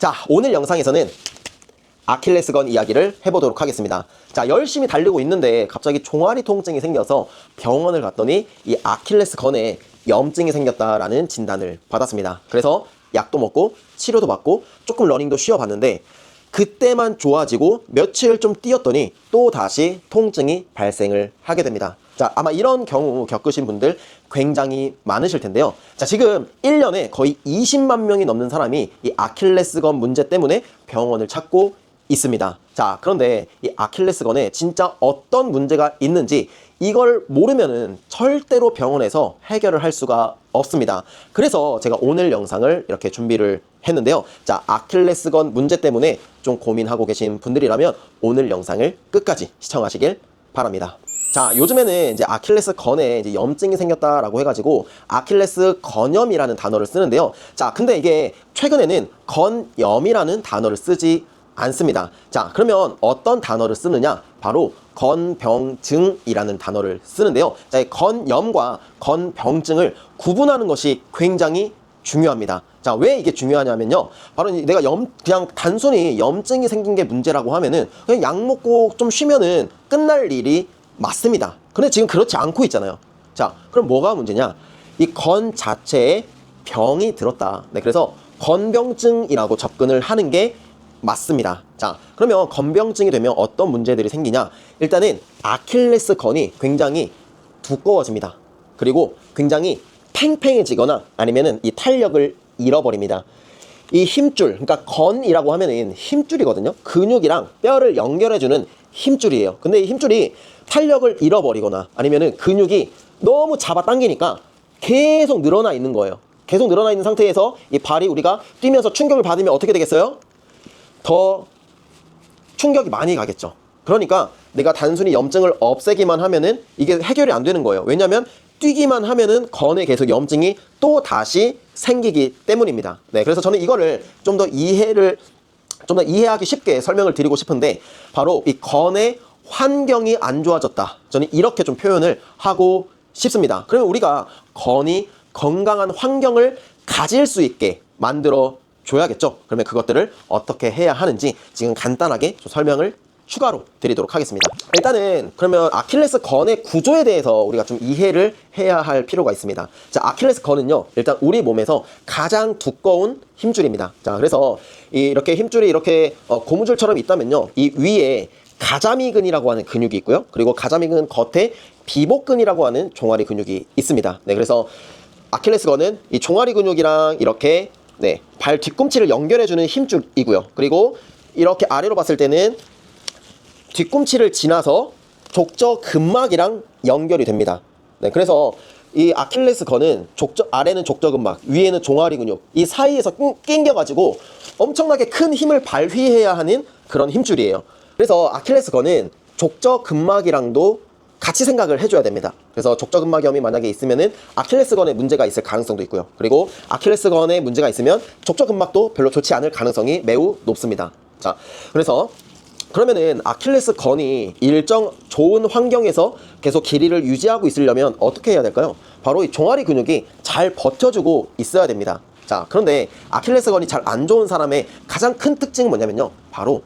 자, 오늘 영상에서는 아킬레스건 이야기를 해보도록 하겠습니다. 자, 열심히 달리고 있는데 갑자기 종아리 통증이 생겨서 병원을 갔더니 이 아킬레스건에 염증이 생겼다라는 진단을 받았습니다. 그래서 약도 먹고 치료도 받고 조금 러닝도 쉬어봤는데 그때만 좋아지고 며칠 좀 뛰었더니 또 다시 통증이 발생을 하게 됩니다. 자, 아마 이런 경우 겪으신 분들 굉장히 많으실 텐데요. 자, 지금 1년에 거의 20만 명이 넘는 사람이 이 아킬레스건 문제 때문에 병원을 찾고 있습니다. 자, 그런데 이 아킬레스건에 진짜 어떤 문제가 있는지 이걸 모르면은 절대로 병원에서 해결을 할 수가 없습니다. 그래서 제가 오늘 영상을 이렇게 준비를 했는데요. 자, 아킬레스건 문제 때문에 좀 고민하고 계신 분들이라면 오늘 영상을 끝까지 시청하시길 바랍니다. 자, 요즘에는 이제 아킬레스건에 이제 염증이 생겼다라고 해가지고 아킬레스건염이라는 단어를 쓰는데요. 자, 근데 이게 최근에는 건염이라는 단어를 쓰지 않습니다. 자, 그러면 어떤 단어를 쓰느냐? 바로 건병증이라는 단어를 쓰는데요. 자, 이 건염과 건병증을 구분하는 것이 굉장히 중요합니다. 자, 왜 이게 중요하냐면요. 바로 내가 그냥 단순히 염증이 생긴 게 문제라고 하면은 그냥 약 먹고 좀 쉬면은 끝날 일이 맞습니다. 근데 지금 그렇지 않고 있잖아요. 자, 그럼 뭐가 문제냐? 이 건 자체에 병이 들었다. 네, 그래서 건병증이라고 접근을 하는 게 맞습니다. 자, 그러면 건병증이 되면 어떤 문제들이 생기냐? 일단은 아킬레스건이 굉장히 두꺼워집니다. 그리고 굉장히 팽팽해지거나 아니면은 이 탄력을 잃어버립니다. 이 힘줄, 그러니까 건이라고 하면은 힘줄이거든요. 근육이랑 뼈를 연결해주는 힘줄이에요. 근데 이 힘줄이 탄력을 잃어버리거나 아니면은 근육이 너무 잡아당기니까 계속 늘어나 있는 거예요. 계속 늘어나 있는 상태에서 이 발이 우리가 뛰면서 충격을 받으면 어떻게 되겠어요? 더 충격이 많이 가겠죠. 그러니까 내가 단순히 염증을 없애기만 하면은 이게 해결이 안 되는 거예요. 왜냐면 뛰기만 하면은 건에 계속 염증이 또 다시 생기기 때문입니다. 네, 그래서 저는 이거를 좀 더 이해하기 쉽게 설명을 드리고 싶은데 바로 이 건의 환경이 안 좋아졌다. 저는 이렇게 좀 표현을 하고 싶습니다. 그러면 우리가 건이 건강한 환경을 가질 수 있게 만들어 줘야겠죠. 그러면 그것들을 어떻게 해야 하는지 지금 간단하게 좀 설명을 추가로 드리도록 하겠습니다. 일단은 그러면 아킬레스건의 구조에 대해서 우리가 좀 이해를 해야 할 필요가 있습니다. 자, 아킬레스건은요, 일단 우리 몸에서 가장 두꺼운 힘줄입니다. 자, 그래서 이렇게 힘줄이 이렇게 고무줄처럼 있다면요, 이 위에 가자미근이라고 하는 근육이 있고요. 그리고 가자미근 겉에 비복근이라고 하는 종아리 근육이 있습니다. 네, 그래서 아킬레스건은 이 종아리 근육이랑 이렇게 네, 발 뒤꿈치를 연결해주는 힘줄이고요. 그리고 이렇게 아래로 봤을 때는 뒤꿈치를 지나서 족저근막이랑 연결이 됩니다. 네, 그래서 이 아킬레스건은 아래는 족저근막, 위에는 종아리 근육, 이 사이에서 낑겨가지고 엄청나게 큰 힘을 발휘해야 하는 그런 힘줄이에요. 그래서 아킬레스건은 족저근막이랑도 같이 생각을 해줘야 됩니다. 그래서 족저근막염이 만약에 있으면은 아킬레스건에 문제가 있을 가능성도 있고요. 그리고 아킬레스건에 문제가 있으면 족저근막도 별로 좋지 않을 가능성이 매우 높습니다. 자, 그래서 그러면은 아킬레스건이 일정 좋은 환경에서 계속 길이를 유지하고 있으려면 어떻게 해야 될까요? 바로 이 종아리 근육이 잘 버텨주고 있어야 됩니다. 자, 그런데 아킬레스건이 잘 안 좋은 사람의 가장 큰 특징은 뭐냐면요, 바로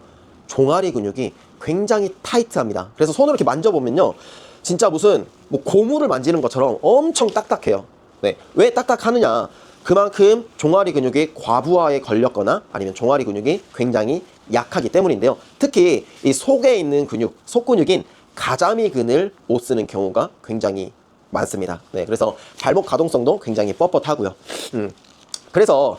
종아리 근육이 굉장히 타이트합니다. 그래서 손으로 이렇게 만져보면요, 진짜 무슨 뭐 고무를 만지는 것처럼 엄청 딱딱해요. 네, 왜 딱딱하느냐? 그만큼 종아리 근육이 과부하에 걸렸거나 아니면 종아리 근육이 굉장히 약하기 때문인데요. 특히 이 속에 있는 근육, 속근육인 가자미근을 못 쓰는 경우가 굉장히 많습니다. 네, 그래서 발목 가동성도 굉장히 뻣뻣하고요. 그래서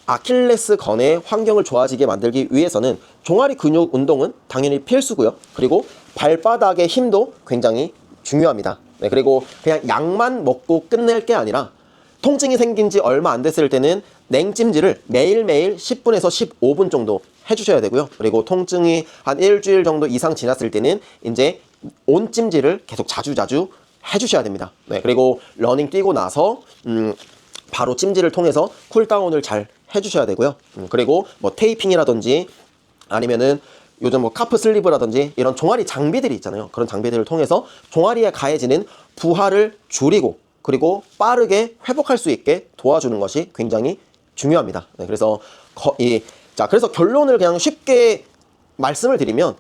아킬레스건의 환경을 좋아지게 만들기 위해서는 종아리 근육 운동은 당연히 필수고요. 그리고 발바닥의 힘도 굉장히 중요합니다. 네, 그리고 그냥 약만 먹고 끝낼 게 아니라 통증이 생긴 지 얼마 안 됐을 때는 냉찜질을 매일매일 10분에서 15분 정도 해주셔야 되고요. 그리고 통증이 한 일주일 정도 이상 지났을 때는 이제 온찜질을 계속 자주자주 해주셔야 됩니다. 네, 그리고 러닝 뛰고 나서 바로 찜질을 통해서 쿨다운을 잘 해주셔야 되고요. 그리고 뭐 테이핑이라든지 아니면은 요즘 뭐 카프 슬리브라든지 이런 종아리 장비들이 있잖아요. 그런 장비들을 통해서 종아리에 가해지는 부하를 줄이고 그리고 빠르게 회복할 수 있게 도와주는 것이 굉장히 중요합니다. 네, 그래서 자, 그래서 결론을 그냥 쉽게 말씀을 드리면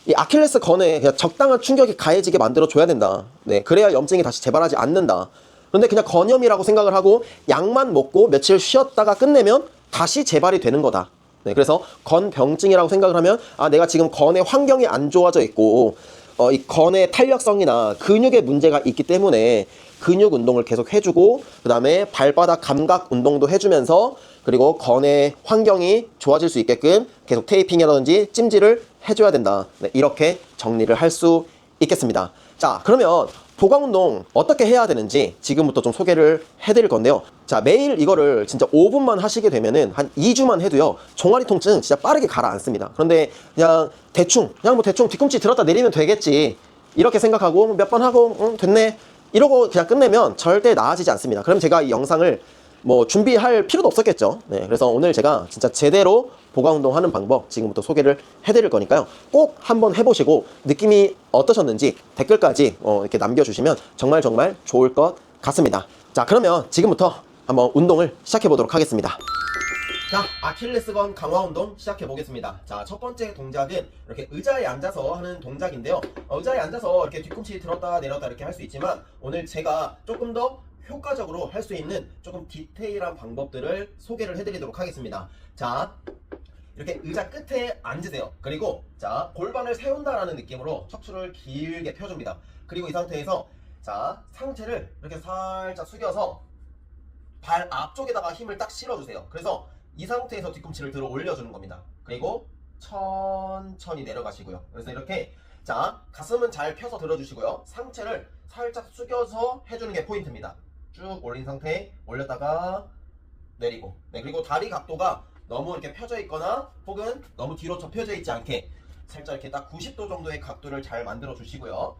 이 아킬레스 건에 그냥 적당한 충격이 가해지게 만들어 줘야 된다. 네, 그래야 염증이 다시 재발하지 않는다. 그런데 그냥 건염이라고 생각을 하고 약만 먹고 며칠 쉬었다가 끝내면 다시 재발이 되는 거다. 네, 그래서 건병증이라고 생각을 하면 내가 지금 건의 환경이 안 좋아져 있고 이 건의 탄력성이나 근육에 문제가 있기 때문에 근육 운동을 계속 해주고 그 다음에 발바닥 감각 운동도 해주면서 그리고 건의 환경이 좋아질 수 있게끔 계속 테이핑이라든지 찜질을 해줘야 된다. 네, 이렇게 정리를 할 수 있겠습니다. 자, 그러면 보강운동 어떻게 해야 되는지 지금부터 좀 소개를 해드릴 건데요. 자, 매일 이거를 진짜 5분만 하시게 되면은 한 2주만 해도요, 종아리 통증 진짜 빠르게 가라앉습니다. 그런데 그냥 뭐 대충 뒤꿈치 들었다 내리면 되겠지, 이렇게 생각하고 몇 번 하고 됐네 이러고 그냥 끝내면 절대 나아지지 않습니다. 그럼 제가 이 영상을 뭐 준비할 필요도 없었겠죠. 네, 그래서 오늘 제가 진짜 제대로 보강운동 하는 방법 지금부터 소개를 해드릴 거니까요. 꼭 한번 해보시고 느낌이 어떠셨는지 댓글까지 이렇게 남겨주시면 정말 좋을 것 같습니다. 자, 그러면 지금부터 한번 운동을 시작해 보도록 하겠습니다. 자, 아킬레스건 강화 운동 시작해 보겠습니다. 자, 첫 번째 동작은 이렇게 의자에 앉아서 하는 동작인데요. 의자에 앉아서 이렇게 뒤꿈치 들었다 내렸다 이렇게 할 수 있지만 오늘 제가 조금 더 효과적으로 할 수 있는 조금 디테일한 방법들을 소개를 해드리도록 하겠습니다. 자, 이렇게 의자 끝에 앉으세요. 그리고 자, 골반을 세운다라는 느낌으로 척추를 길게 펴줍니다. 그리고 이 상태에서 자, 상체를 이렇게 살짝 숙여서 발 앞쪽에다가 힘을 딱 실어주세요. 그래서 이 상태에서 뒤꿈치를 들어 올려주는 겁니다. 그리고 천천히 내려가시고요. 그래서 이렇게 자, 가슴은 잘 펴서 들어주시고요. 상체를 살짝 숙여서 해주는 게 포인트입니다. 쭉 올린 상태 올렸다가 내리고, 네, 그리고 다리 각도가 너무 이렇게 펴져 있거나 혹은 너무 뒤로 접혀져 있지 않게 살짝 이렇게 딱 90도 정도의 각도를 잘 만들어 주시고요.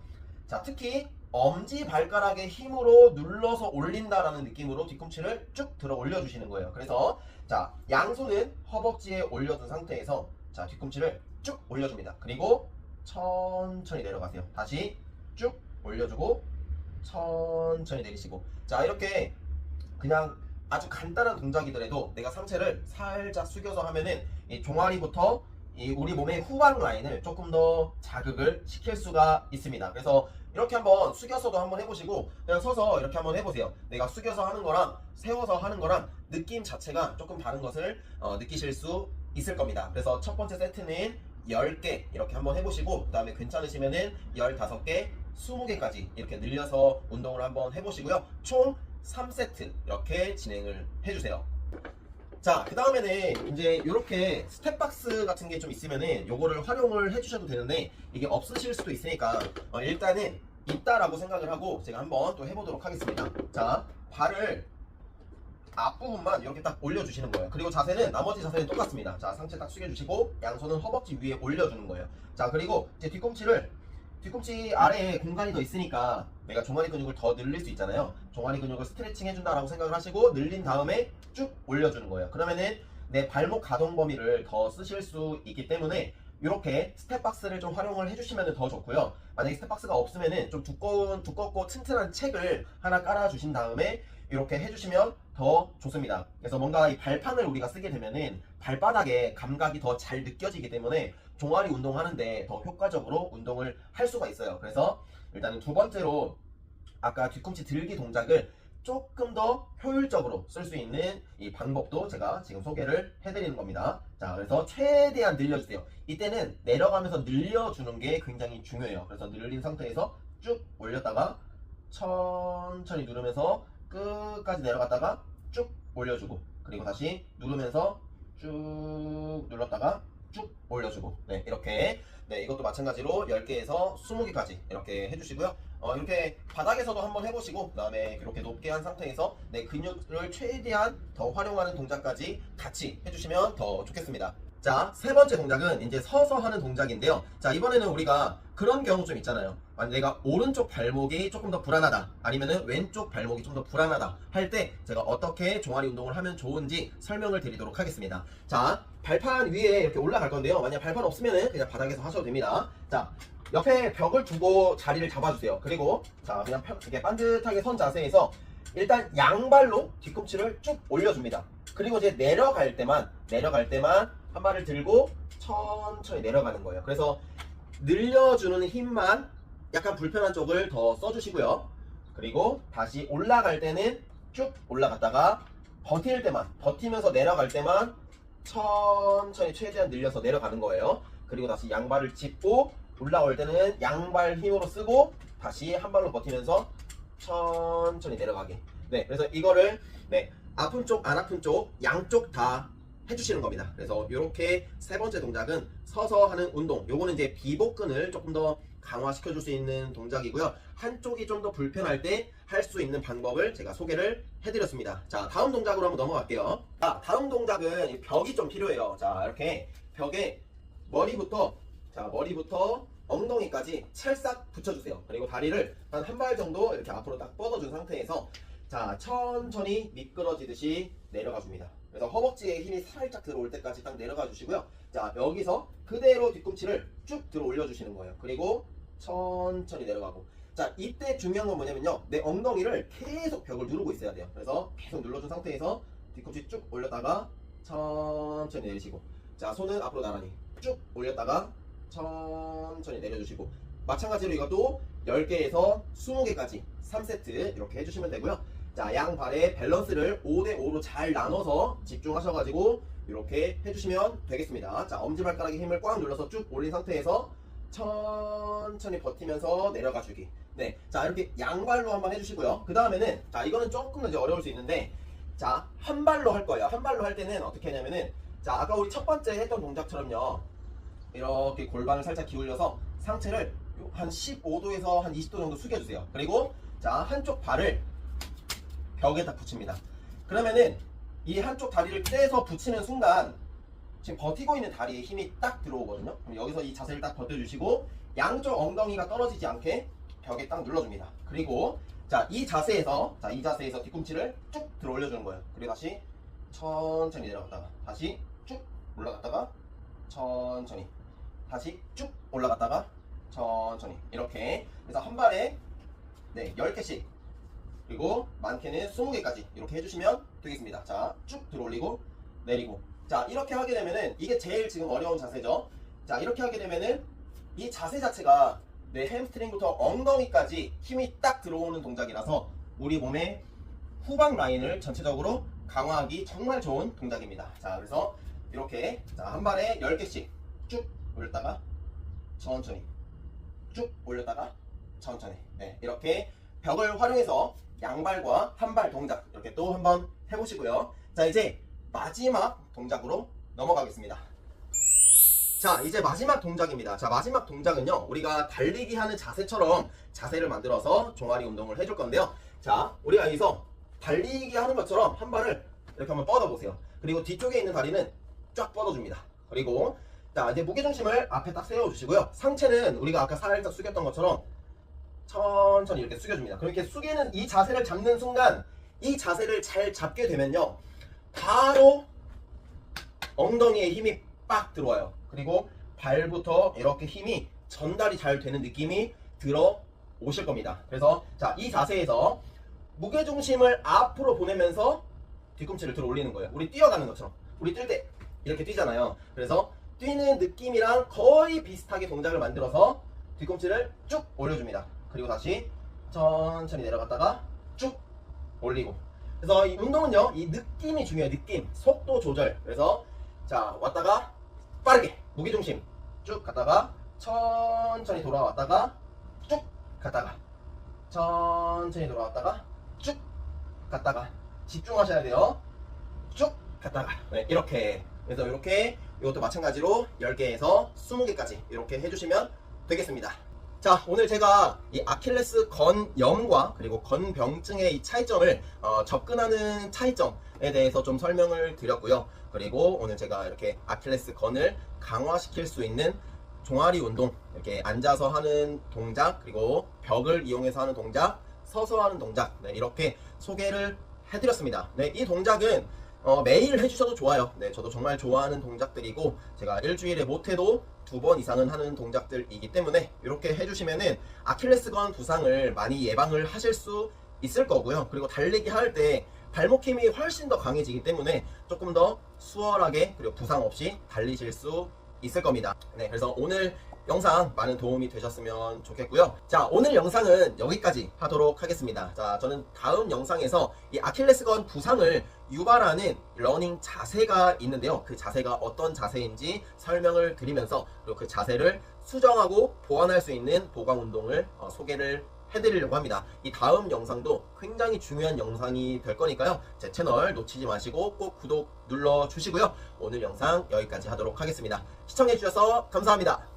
자, 특히 엄지 발가락의 힘으로 눌러서 올린다라는 느낌으로 뒤꿈치를 쭉 들어 올려 주시는 거예요. 그래서 자, 양손은 허벅지에 올려둔 상태에서 자, 뒤꿈치를 쭉 올려줍니다. 그리고 천천히 내려가세요. 다시 쭉 올려주고 천천히 내리시고, 자, 이렇게 그냥 아주 간단한 동작이더라도 내가 상체를 살짝 숙여서 하면은 이 종아리부터 이 우리 몸의 후방 라인을 조금 더 자극을 시킬 수가 있습니다. 그래서 이렇게 한번 숙여서도 한번 해보시고 그냥 서서 이렇게 한번 해보세요. 내가 숙여서 하는 거랑 세워서 하는 거랑 느낌 자체가 조금 다른 것을 느끼실 수 있을 겁니다. 그래서 첫 번째 세트는 10개 이렇게 한번 해보시고 그 다음에 괜찮으시면은 15개, 20개까지 이렇게 늘려서 운동을 한번 해보시고요. 총 3세트 이렇게 진행을 해주세요. 자, 그 다음에는 이제 이렇게 스텝박스 같은 게 좀 있으면은 요거를 활용을 해주셔도 되는데 이게 없으실 수도 있으니까 일단은 있다라고 생각을 하고 제가 한번 또 해보도록 하겠습니다. 자, 발을 앞부분만 이렇게 딱 올려주시는 거예요. 그리고 자세는 나머지 자세는 똑같습니다. 자, 상체 딱 숙여주시고 양손은 허벅지 위에 올려주는 거예요. 자, 그리고 이제 뒤꿈치 아래에 공간이 더 있으니까 내가 종아리 근육을 더 늘릴 수 있잖아요. 종아리 근육을 스트레칭 해준다라고 생각을 하시고 늘린 다음에 쭉 올려주는 거예요. 그러면은 내 발목 가동 범위를 더 쓰실 수 있기 때문에 이렇게 스텝박스를 좀 활용을 해주시면 더 좋고요. 만약에 스텝박스가 없으면은 좀 두껍고 튼튼한 책을 하나 깔아주신 다음에 이렇게 해주시면 더 좋습니다. 그래서 뭔가 이 발판을 우리가 쓰게 되면은 발바닥에 감각이 더 잘 느껴지기 때문에 종아리 운동하는데 더 효과적으로 운동을 할 수가 있어요. 그래서 일단은 두 번째로 아까 뒤꿈치 들기 동작을 조금 더 효율적으로 쓸 수 있는 이 방법도 제가 지금 소개를 해드리는 겁니다. 자, 그래서 최대한 늘려주세요. 이때는 내려가면서 늘려주는 게 굉장히 중요해요. 그래서 늘린 상태에서 쭉 올렸다가 천천히 누르면서 끝까지 내려갔다가 쭉 올려주고 그리고 다시 누르면서 쭉 눌렀다가 쭉 올려주고, 네, 이렇게, 네, 이것도 마찬가지로 10개에서 20개까지 이렇게 해주시고요. 이렇게 바닥에서도 한번 해보시고 그 다음에 이렇게 높게 한 상태에서 내 근육을 최대한 더 활용하는 동작까지 같이 해주시면 더 좋겠습니다. 자, 세 번째 동작은 이제 서서 하는 동작인데요. 자, 이번에는 우리가 그런 경우 좀 있잖아요. 만약 내가 오른쪽 발목이 조금 더 불안하다 아니면은 왼쪽 발목이 좀 더 불안하다 할 때 제가 어떻게 종아리 운동을 하면 좋은지 설명을 드리도록 하겠습니다. 자, 발판 위에 이렇게 올라갈 건데요. 만약 발판 없으면은 그냥 바닥에서 하셔도 됩니다. 자, 옆에 벽을 두고 자리를 잡아주세요. 그리고 자, 그냥 이렇게 반듯하게 선 자세에서 일단 양발로 뒤꿈치를 쭉 올려줍니다. 그리고 이제 내려갈 때만 한 발을 들고 천천히 내려가는 거예요. 그래서 늘려주는 힘만 약간 불편한 쪽을 더 써주시고요. 그리고 다시 올라갈 때는 쭉 올라갔다가 버티면서 내려갈 때만 천천히 최대한 늘려서 내려가는 거예요. 그리고 다시 양발을 짚고 올라올 때는 양발 힘으로 쓰고 다시 한 발로 버티면서 천천히 내려가게. 네, 그래서 이거를 아픈 쪽, 안 아픈 쪽 양쪽 다 해주시는 겁니다. 그래서 이렇게 세 번째 동작은 서서 하는 운동. 요거는 이제 비복근을 조금 더 강화시켜 줄 수 있는 동작이고요. 한쪽이 좀 더 불편할 때 할 수 있는 방법을 제가 소개를 해드렸습니다. 자, 다음 동작으로 한번 넘어갈게요. 자, 다음 동작은 벽이 좀 필요해요. 자, 이렇게 벽에 머리부터 엉덩이까지 찰싹 붙여주세요. 그리고 다리를 한 발 정도 이렇게 앞으로 딱 뻗어준 상태에서 자, 천천히 미끄러지듯이 내려가 줍니다. 그래서 허벅지에 힘이 살짝 들어올 때까지 딱 내려가 주시고요. 자, 여기서 그대로 뒤꿈치를 쭉 들어 올려주시는 거예요. 그리고 천천히 내려가고. 자, 이때 중요한 건 뭐냐면요. 내 엉덩이를 계속 벽을 누르고 있어야 돼요. 그래서 계속 눌러준 상태에서 뒤꿈치 쭉 올렸다가 천천히 내리시고. 자, 손은 앞으로 나란히 쭉 올렸다가 천천히 내려주시고. 마찬가지로 이것도 10개에서 20개까지 3세트 이렇게 해주시면 되고요. 자, 양발의 밸런스를 5대5로 잘 나눠서 집중하셔가지고 이렇게 해주시면 되겠습니다. 자, 엄지발가락에 힘을 꽉 눌러서 쭉 올린 상태에서 천천히 버티면서 내려가 주기. 네, 자, 이렇게 양발로 한번 해주시고요. 그 다음에는 자, 이거는 조금 이제 어려울 수 있는데 자, 한 발로 할 거예요. 한 발로 할 때는 어떻게 하냐면은 자, 아까 우리 첫 번째 했던 동작처럼요. 이렇게 골반을 살짝 기울여서 상체를 한 15도에서 한 20도 정도 숙여주세요. 그리고 자, 한쪽 발을 벽에 딱 붙입니다. 그러면은 이 한쪽 다리를 떼서 붙이는 순간 지금 버티고 있는 다리에 힘이 딱 들어오거든요. 그럼 여기서 이 자세를 딱 버텨주시고 양쪽 엉덩이가 떨어지지 않게 벽에 딱 눌러줍니다. 그리고 자, 이 자세에서 뒤꿈치를 쭉 들어 올려주는 거예요. 그리고 다시 천천히 내려갔다가 다시 쭉 올라갔다가 천천히 다시 쭉 올라갔다가 천천히 이렇게. 그래서 한 발에 10개씩 그리고 많게는 20개까지 이렇게 해주시면 되겠습니다. 자, 쭉 들어 올리고 내리고. 자, 이렇게 하게 되면은 이게 제일 지금 어려운 자세죠. 자, 이렇게 하게 되면은 이 자세 자체가 내 햄스트링부터 엉덩이까지 힘이 딱 들어오는 동작이라서 우리 몸의 후방 라인을 전체적으로 강화하기 정말 좋은 동작입니다. 자, 그래서 이렇게 자, 한 발에 10개씩 쭉 올렸다가 천천히 쭉 올렸다가 천천히. 네, 이렇게 벽을 활용해서 양발과 한 발 동작 이렇게 또 한번 해보시고요. 자, 이제 마지막 동작으로 넘어가겠습니다. 자, 이제 마지막 동작입니다. 자, 마지막 동작은요, 우리가 달리기 하는 자세처럼 자세를 만들어서 종아리 운동을 해줄 건데요. 자, 우리가 여기서 달리기 하는 것처럼 한 발을 이렇게 한번 뻗어보세요. 그리고 뒤쪽에 있는 다리는 쫙 뻗어줍니다. 그리고 자, 이제 무게중심을 앞에 딱 세워주시고요. 상체는 우리가 아까 살짝 숙였던 것처럼 천천히 이렇게 숙여줍니다. 그렇게 숙이는 이 자세를 잡는 순간 이 자세를 잘 잡게 되면요, 바로 엉덩이에 힘이 빡 들어와요. 그리고 발부터 이렇게 힘이 전달이 잘 되는 느낌이 들어 오실 겁니다. 그래서 자, 이 자세에서 무게중심을 앞으로 보내면서 뒤꿈치를 들어 올리는 거예요. 우리 뛰어가는 것처럼. 우리 뛸 때 이렇게 뛰잖아요. 그래서 뛰는 느낌이랑 거의 비슷하게 동작을 만들어서 뒤꿈치를 쭉 올려줍니다. 그리고 다시 천천히 내려갔다가 쭉 올리고. 그래서 이 운동은요, 이 느낌이 중요해요. 느낌, 속도 조절. 그래서 자, 왔다가 빠르게 무게중심 쭉 갔다가 천천히 돌아왔다가 쭉 갔다가 천천히 돌아왔다가 쭉 갔다가 집중하셔야 돼요. 쭉 갔다가. 네, 이렇게. 그래서 이렇게 이것도 마찬가지로 10개에서 20개까지 이렇게 해주시면 되겠습니다. 자, 오늘 제가 이 아킬레스 건염과 그리고 건병증의 이 차이점을 접근하는 차이점에 대해서 좀 설명을 드렸고요. 그리고 오늘 제가 이렇게 아킬레스 건을 강화시킬 수 있는 종아리 운동, 이렇게 앉아서 하는 동작, 그리고 벽을 이용해서 하는 동작, 서서 하는 동작, 네, 이렇게 소개를 해드렸습니다. 네, 이 동작은 매일 해주셔도 좋아요. 네, 저도 정말 좋아하는 동작들이고 제가 일주일에 못해도 2번 이상은 하는 동작들이기 때문에 이렇게 해주시면은 아킬레스건 부상을 많이 예방을 하실 수 있을 거고요. 그리고 달리기 할 때 발목 힘이 훨씬 더 강해지기 때문에 조금 더 수월하게 그리고 부상 없이 달리실 수 있을 겁니다. 네, 그래서 오늘 영상 많은 도움이 되셨으면 좋겠고요. 자, 오늘 영상은 여기까지 하도록 하겠습니다. 자, 저는 다음 영상에서 이 아킬레스건 부상을 유발하는 러닝 자세가 있는데요. 그 자세가 어떤 자세인지 설명을 드리면서 그리고 그 자세를 수정하고 보완할 수 있는 보강 운동을 소개를 해드리려고 합니다. 이 다음 영상도 굉장히 중요한 영상이 될 거니까요. 제 채널 놓치지 마시고 꼭 구독 눌러주시고요. 오늘 영상 여기까지 하도록 하겠습니다. 시청해주셔서 감사합니다.